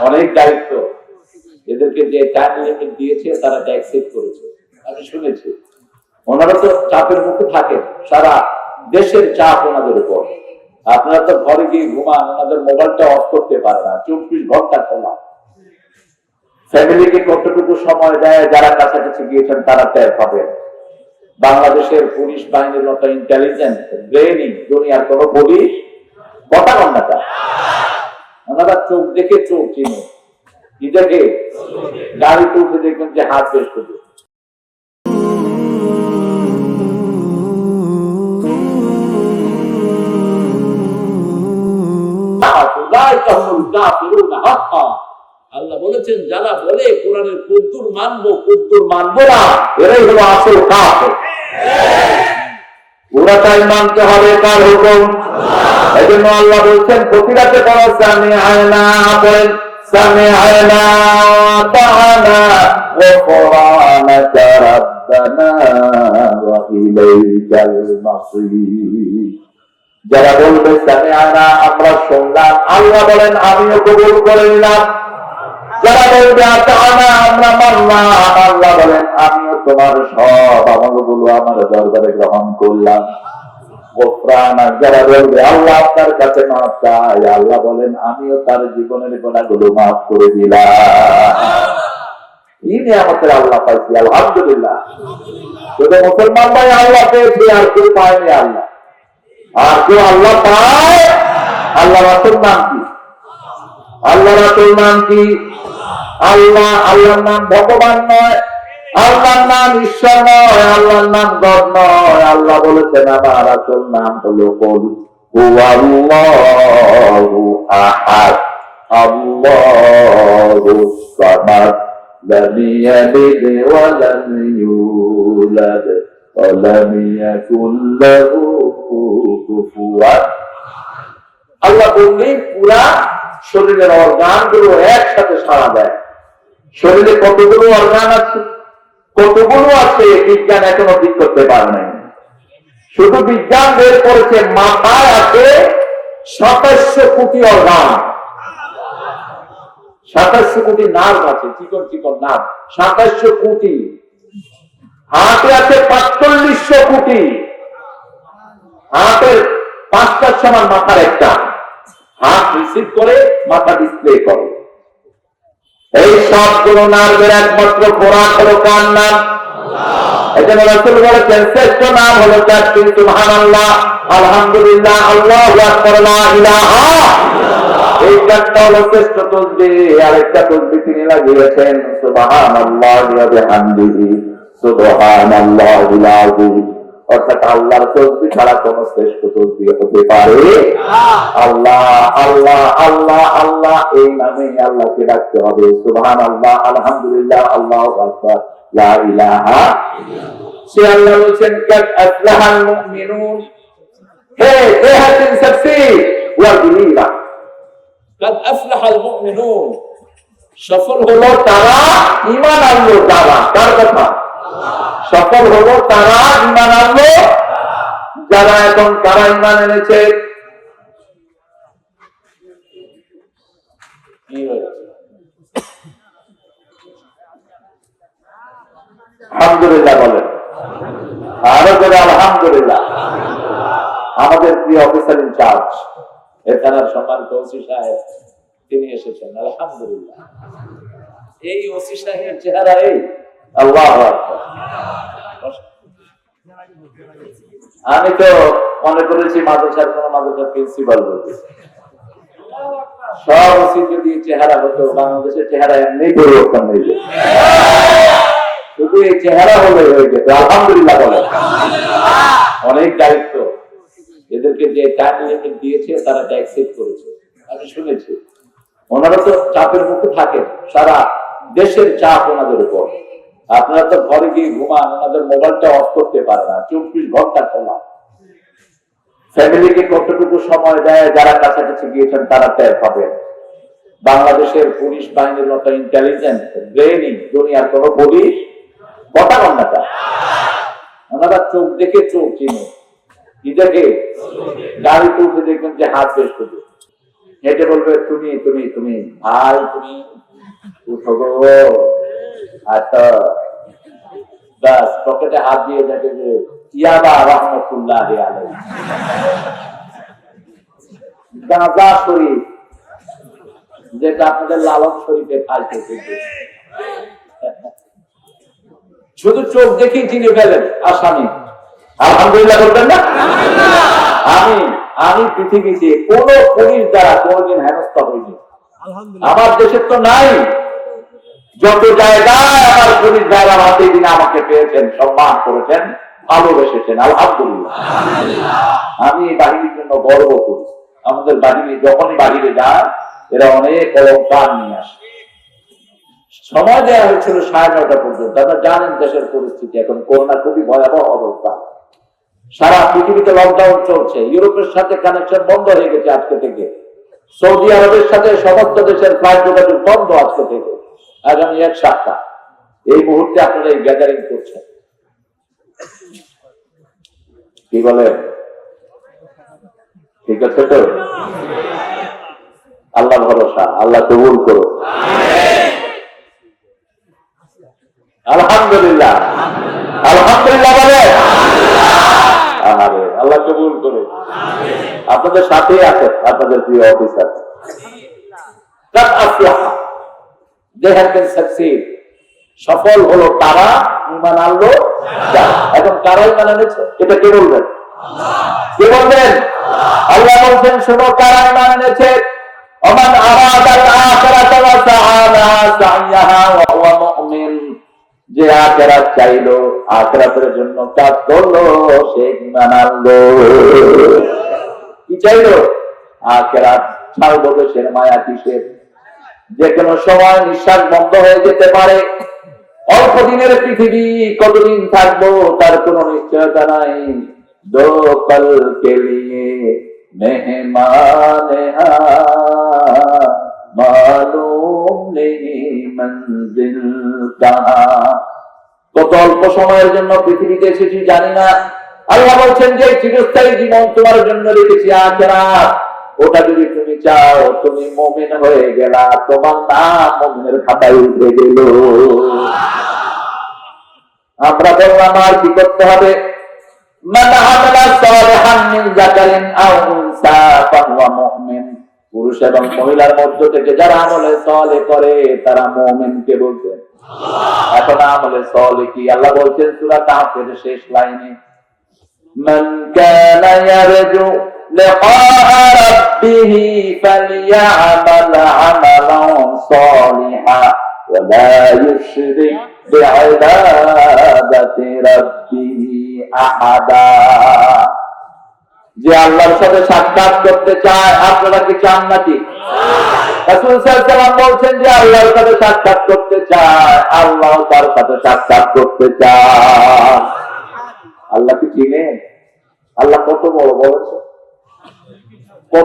অনেক দায়িত্ব। এদেরকে যে টাইম লিমিট দিয়েছে তারা অ্যাকসেপ্ট করেছে, আমি শুনেছি। ওনারা তো চাপের মুখে থাকেন, সারা দেশের চাপ ওনাদের উপর। আপনারা তো ঘরে গিয়ে ঘুমান, ওনাদের মোবাইলটা অফ করতে পারে না, 24 ঘন্টা খোলা। ফ্যামিলিকে কতটুকু সময় দেয় যারা কাছাকাছি গিয়েছেন তারা টের পাবেন। বাংলাদেশের পুলিশ বাহিনীর মতো ইন্টেলিজেন্ট ব্রেইনি দুনিয়ার কোন পুলিশ কথা বল না। ওনারা চোখ দেখে চোখ চিনে, কি দেখে? গাড়িতে উঠে দেখবেন যে হাত বেশ করবে। আল্লাহ বলেছেন যারা বলে কোরআনের কদ্দুর মানবো কদ্দুর মানবো না, এরাই হলো আসল কাফের। পুরাটাই মানতে হবে কার হুকুম। এই জন্য আল্লাহ বলছেন প্রতিরাতে বড় সামনে আয়না বলেন, সামনে আয়না তাআলা ওয়া কুরআনাকা রাব্বানা ওয়া ইলাইকাল মাসির। যারা বলবে সামনে আয়না আমরা শুনলাম, আল্লাহ বলেন আমিও কবুল করে নিলাম। যারা বলবে আতানা আমরা মানলাম, আল্লাহ বলেন আমিও তোমার সব আমলগুলো আমার দরবারে গ্রহণ করলাম। যারা বলবে আল্লাহ আপনার কাছে মাফ চাই, আল্লাহ বলেন আমিও তার জীবনের গুনাহগুলো মাফ করে দিলাম। এই নিয়ামতের আল্লাহ পাইছি, আলহামদুলিল্লাহ। শুধু মুসলমান ভাই আল্লাহ পেয়েছে, আর কেউ পায়নি আল্লাহ। আর কেউ আল্লাহ পায়? আল্লাহ রাসূল নাম কি? আল্লাহ রাসূল নাম কি? আল্লাহ। আল্লাহর নাম ভগবান নয়, আল্লাহর নাম ঈশ্বর নয়, আল্লাহর নাম গড নয়। আল্লাহ বলেছেন আমার আসল নাম হলো কুল হুয়াল্লাহু আহাদ আল্লাহুস সামাদ লাম ইয়ালিদ ওয়া লাম ইউলাদ ওয়া লাম ইয়াকুল লাহু কুফুয়ান। আল্লাহ বললেই পুরা শরীরের অর্গানগুলো একসাথে সাড়া দেয়। শরীরে কতগুলো অর্গান আছে, কতগুলো আছে বিজ্ঞান এখনো ঠিক করতে পারে নাই। শুধু বিজ্ঞান বের করেছে মাথায় আছে 2700 কোটি অর্গান, 2700 কোটি নার্ভ আছে, চিকন চিকন নার্ভ 2700 কোটি। হাতে আছে 4500 কোটি। হাতের 5টার সমান মাথার একটা। হাত রিসিভ করে মাথা ডিসপ্লে করে। এই সবগুলো নার্ভের একমাত্র খোরাক হলো কার নাম? এই জন্য রাসূল বলেছেন শ্রেষ্ঠ নাম হলো চারটি, সুবহানাল্লাহ, আলহামদুলিল্লাহ, আল্লাহু আকবার, লা ইলাহা ইল্লাল্লাহ। এই চারটা হলো শ্রেষ্ঠ তাসবিহ। আর একটা তাসবিহ তিনি লাগিয়েছেন সুবহানাল্লাহি ওয়া বিহামদিহি সুবহানাল্লাহিল আযীম। অর্থাৎ আল্লাহর তাসবিহ ছাড়া কোন শ্রেষ্ঠ তাসবিহ হতে পারে না। আল্লাহ আল্লাহ আল্লাহ আল্লাহ এই নামে আল্লাহকে ডাকতে হবে। সুবহানাল্লাহ, আলহামদুলিল্লাহ, আল্লাহু আকবার, লা ইলাহা ইল্লাল্লাহ। সে আল্লাহ বলেন কাদ আফলাহাল মুমিনুন, হে দে হ্যাভ বিন সাকসিড ওয়া বিলিভা। কাদ আফলাহাল মুমিনুন, সফল হলো তারা ঈমান আনলো। তারা কার কথা? সফল হলো তারা ঈমান আনলো যারা। এখন তারা ঈমান এনেছে। আলহামদুলিল্লাহ বলেন, আরো করে আলহামদুলিল্লাহ। আমাদের প্রিয় অফিসার ইনচার্জ এখানের সম্মানিত ওসি সাহেব তিনি এসেছেন, আলহামদুলিল্লাহ। এই ওসি সাহেবের চেহারা এই, আল্লাহু আকবার। আমি তো মনে করেছি মাদ্রাসার কোন মাদ্রাসার প্রিন্সিপাল বলতে। সব ওসি যদি চেহারা হতো, বাংলাদেশের চেহারা এমনি পরিবর্তন হয়ে যেত। শুধু এই চেহারা হলে হয়ে যেত। আলহামদুলিল্লাহ বলে। অনেক দায়িত্ব। এদেরকে যে টাইম লিমিট দিয়েছে তারা অ্যাকসেপ্ট করেছে, আমি শুনেছি। ওনারা তো চাপের মুখে থাকেন, সারা দেশের চাপ ওনাদের উপর। আপনারা তো ঘরে গিয়ে ঘুমান, ওনাদের মোবাইলটা অফ করতে পারে না, 24 ঘন্টা খোলা। ফ্যামিলিকে কতটুকু সময় দেয় যারা কাছাকাছি গিয়েছেন তারা টের পাবেন। বাংলাদেশের পুলিশ বাহিনীর মতো ইন্টেলিজেন্ট ব্রেইনি দুনিয়ার কোন পুলিশ কথা বল না। ওনারা চোখ দেখে চোখ চিনে, কি দেখে? গাড়িতে উঠে দেখবেন যে হাত বেশ করবে। হেঁটে বলবে তুমি তুমি তুমি ভাই তুমি উঠো গো। আচ্ছা বাস পকেটে হাত দিয়ে দেখে যে ইয়াবা রহমতুল্লাহ আলাইহি গাঁজা শরীফ, যেটা আপনাদের লালন শরীফে খাইতে শুধু চোখ দেখেই চিনে ফেলেন আসামি। আলহামদুলিল্লাহ বলবেন না? আমি পৃথিবীতে কোন পুলিশ দ্বারা কোনদিন হেনস্থা হইনি, আমার দেশের তো নাই। যত জায়গায় আমার পুলিশ দ্বারা হাতে দিন আমাকে পেয়েছেন, সম্মান করেছেন, ভালোবেসেছেন, আলহামদুলিল্লাহ। আমি বাহিনীর জন্য গর্ব করি। আমাদের বাহিনী যখনই বাহিরে যায় এরা অনেক অলংকার নিয়ে আসে। সময় দেওয়া হয়েছিল 9:30 পর্যন্ত। আপনারা জানেন দেশের পরিস্থিতি এখন, করোনা খুবই ভয়াবহ অবস্থা, সারা পৃথিবীতে লকডাউন চলছে, ইউরোপের সাথে কানেকশন বন্ধ হয়ে গেছে আজকে থেকে, সৌদি আরবের সাথে সমস্ত দেশের ফ্লাইট যোগাযোগ বন্ধ আজকে থেকে আগামী 1 সপ্তাহ। এই মুহূর্তে আপনারা এই গ্যাদারিং করছেন, কি বলে? ঠিক আছে তো? আল্লাহ ভরসা, আল্লাহ কবুল করো। আলহামদুলিল্লাহ, আলহামদুলিল্লাহ বলে আল্লাহ কবুল করে। আপনাদের সাথে আছে আপনাদের প্রিয় অফিসার। সফল হলো তারা, ঈমান আনলো যারা। এখন কারা ঈমান এনেছে এটা কে বলবেন? কে বলবেন? আল্লাহ বলছেন শোনো কারা ঈমান এনেছে। ওমান আরাদাল আখিরাতা ওয়া সাআলা সাইয়াহা ওয়া হুয়া মুমিন, যে আখিরাত চাইলো, আখিরাতের জন্য কাজ করলো, সে ঈমান আনলো। কি চাইলো? আখিরাত। ছাড়বো দেশের মায়া কিসের? যে কোনো সময় নিঃশ্বাস বন্ধ হয়ে যেতে পারে। অল্প দিনের পৃথিবী, কতদিন থাকবো তার কোনো নিশ্চয়তা নাই। দো পল কে লিয়ে মেহমান মালুম নেই মঞ্জিল কাহা। কত অল্প সময়ের জন্য পৃথিবীতে এসেছি জানি না। আল্লাহ বলছেন যে চিরস্থায়ী জীবন তোমার জন্য রেখেছি আখিরাত, ওটা যদি তুমি চাও তুমি মুমিন হয়ে গেলা, তোমার নাম মুমিনের খাতায় উঠে গেল। আমরা বললাম আর কি করতে হবে? মান আমালা সালিহান মিন যাকারিন আও উনসা ফাহুয়া মুমিন, পুরুষ এবং মহিলার মধ্য থেকে যারা আমলে সালেহ করে তারা মুমিনকে বলছেন। এখন আমলে সালেহ কি? আল্লাহ বলছেন সূরা কাহফের শেষ লাইনে, মান কানা ইয়ারজু লিকা রাব্বিহি ফালইয়ামাল আমালান সালিহা ওয়া লা ইউশরিক বিইবাদাতি রাব্বিহি আহাদা। যে আল্লাহর সাথে সাক্ষাৎ করতে চায়, আপনারা কি চান নাকি? রাসূল সাল্লাল্লাহু আলাইহি ওয়াসাল্লাম বলছেন যে আল্লাহর সাথে সাক্ষাৎ করতে চায়, আল্লাহ তার সাথে সাক্ষাৎ করতে চায়। আল্লাহ কি চিনেন? আল্লাহ কত বড় বলেছে।